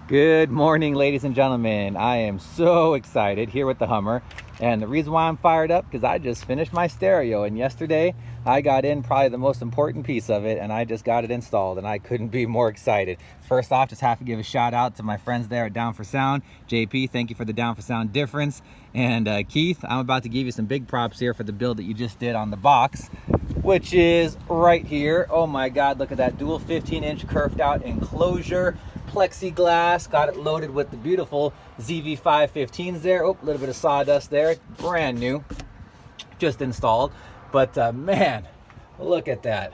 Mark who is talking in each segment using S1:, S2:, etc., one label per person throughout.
S1: Good morning, ladies and gentlemen. I am so excited here with the Hummer, and the reason why I'm fired up because I just finished my stereo, and yesterday I got in probably the most important piece of it, and I just got it installed, and I couldn't be more excited. First off, just have to give a shout out to my friends there at down4sound. JP, thank you for the down4sound difference, and Keith, I'm about to give you some big props here for the build that you just did on the box, which is right here. Oh my God, look at that dual 15-inch curved out enclosure, plexiglass, got it loaded with the beautiful ZV5 15s there. Oh, a little bit of sawdust there, brand new, just installed. But man, look at that.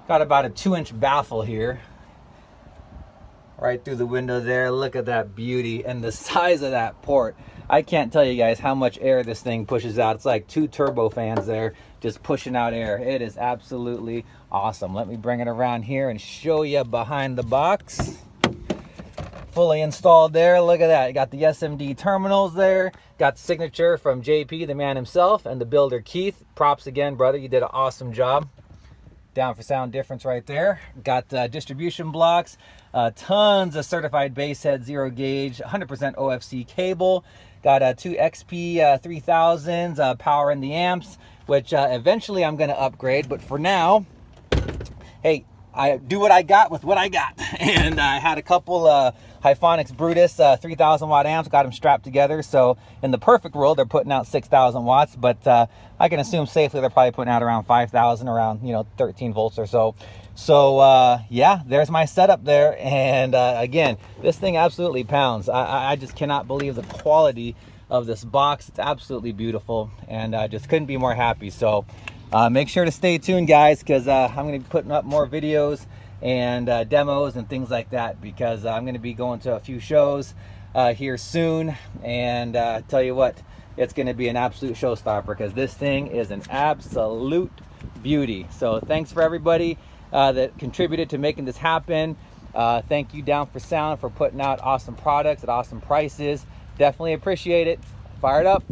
S1: Got about a 2-inch baffle here, right through the window there. Look at that beauty and the size of that port. I can't tell you guys how much air this thing pushes out. It's like 2 turbo fans there just pushing out air. It is absolutely awesome. Let me bring it around here and show you behind the box. Fully installed there. Look at that. You got the SMD terminals there. Got the signature from JP, the man himself, and the builder Keith. Props again, brother. You did an awesome job. Down4sound difference right there. Got distribution blocks, tons of certified bass head, 0 gauge, 100% OFC cable. Got 2 XP 3000s, power in the amps, which eventually I'm going to upgrade. But for now, hey, I do what I got with what I got. And I had a couple Hyphonics Brutus 3000 watt amps, got them strapped together. So in the perfect world, they're putting out 6,000 watts, but I can assume safely they're probably putting out around 5,000, around 13 volts or so. So yeah, there's my setup there. And again, this thing absolutely pounds. I just cannot believe the quality of this box. It's absolutely beautiful, and I just couldn't be more happy. So make sure to stay tuned, guys, because I'm going to be putting up more videos and demos and things like that, because I'm going to be going to a few shows here soon. And tell you what, it's going to be an absolute showstopper, because this thing is an absolute beauty. So thanks for everybody that contributed to making this happen. Thank you, down4sound, for putting out awesome products at awesome prices. Definitely appreciate it. Fired up.